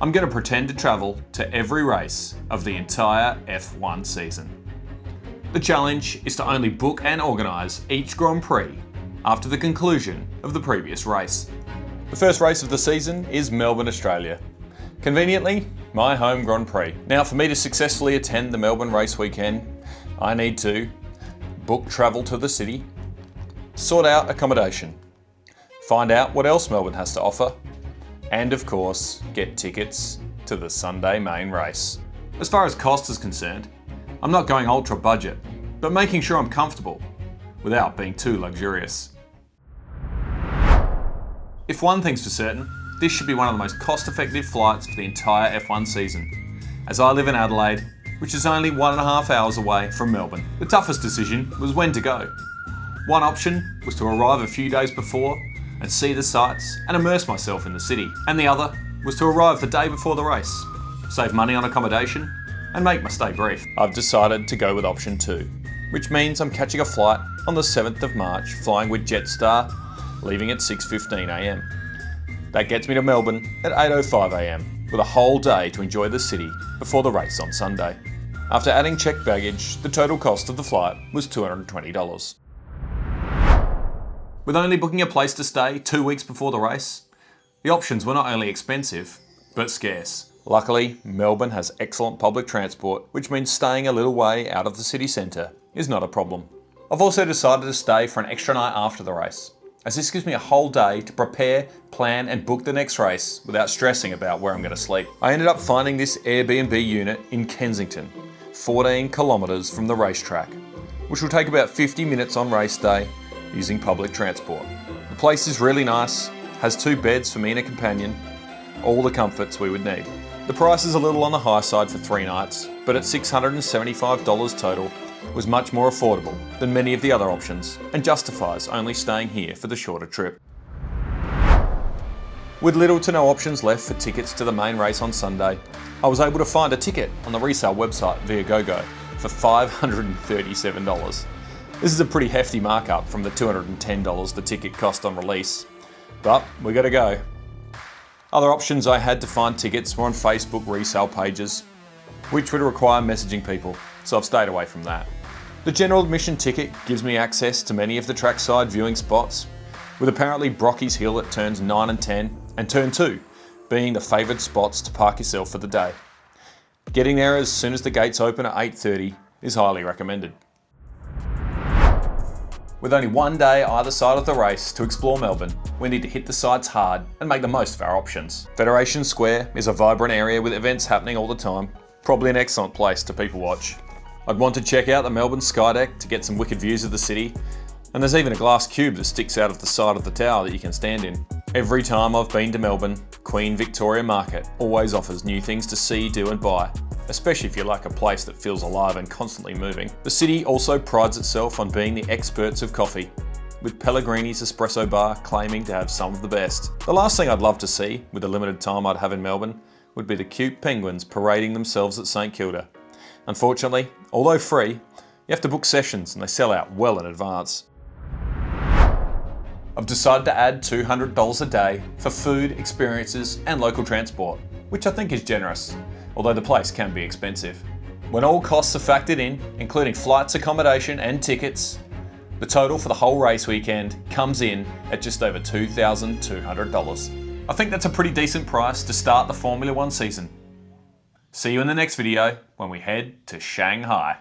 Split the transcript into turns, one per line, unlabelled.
I'm going to pretend to travel to every race of the entire F1 season. The challenge is to only book and organise each Grand Prix after the conclusion of the previous race. The first race of the season is Melbourne, Australia. Conveniently, my home Grand Prix. Now, for me to successfully attend the Melbourne race weekend, I need to book travel to the city, sort out accommodation, find out what else Melbourne has to offer, and of course, get tickets to the Sunday main race. As far as cost is concerned, I'm not going ultra budget, but making sure I'm comfortable without being too luxurious. If one thing's for certain, this should be one of the most cost-effective flights for the entire F1 season, as I live in Adelaide, which is only 1.5 hours away from Melbourne. The toughest decision was when to go. One option was to arrive a few days before and see the sights and immerse myself in the city, and the other was to arrive the day before the race, save money on accommodation and make my stay brief. I've decided to go with option 2, which means I'm catching a flight on the 7th of March, flying with Jetstar, leaving at 6:15 a.m. That gets me to Melbourne at 8:05 a.m, with a whole day to enjoy the city before the race on Sunday. After adding checked baggage, the total cost of the flight was $220. With only booking a place to stay 2 weeks before the race, the options were not only expensive, but scarce. Luckily, Melbourne has excellent public transport, which means staying a little way out of the city centre is not a problem. I've also decided to stay for an extra night after the race, as this gives me a whole day to prepare, plan and book the next race without stressing about where I'm going to sleep. I ended up finding this Airbnb unit in Kensington, 14 kilometres from the racetrack, which will take about 50 minutes on race day using public transport. The place is really nice, has 2 beds for me and a companion, all the comforts we would need. The price is a little on the high side for 3 nights, but at $675 total was much more affordable than many of the other options and justifies only staying here for the shorter trip. With little to no options left for tickets to the main race on Sunday, I was able to find a ticket on the resale website Viagogo for $537. This is a pretty hefty markup from the $210 the ticket cost on release, but we gotta go. Other options I had to find tickets were on Facebook resale pages, which would require messaging people, so I've stayed away from that. The general admission ticket gives me access to many of the trackside viewing spots, with apparently Brocky's Hill at turns 9 and 10, and turn 2 being the favoured spots to park yourself for the day. Getting there as soon as the gates open at 8:30 is highly recommended. With only one day either side of the race to explore Melbourne, we need to hit the sights hard and make the most of our options. Federation Square is a vibrant area with events happening all the time, probably an excellent place to people watch. I'd want to check out the Melbourne Skydeck to get some wicked views of the city, and there's even a glass cube that sticks out of the side of the tower that you can stand in. Every time I've been to Melbourne, Queen Victoria Market always offers new things to see, do and buy, especially if you like a place that feels alive and constantly moving. The city also prides itself on being the experts of coffee, with Pellegrini's espresso bar claiming to have some of the best. The last thing I'd love to see, with the limited time I'd have in Melbourne, would be the cute penguins parading themselves at St Kilda. Unfortunately, although free, you have to book sessions and they sell out well in advance. I've decided to add $200 a day for food, experiences and local transport, which I think is generous, although the place can be expensive. When all costs are factored in, including flights, accommodation and tickets, the total for the whole race weekend comes in at just over $2,200. I think that's a pretty decent price to start the Formula 1 season. See you in the next video when we head to Shanghai.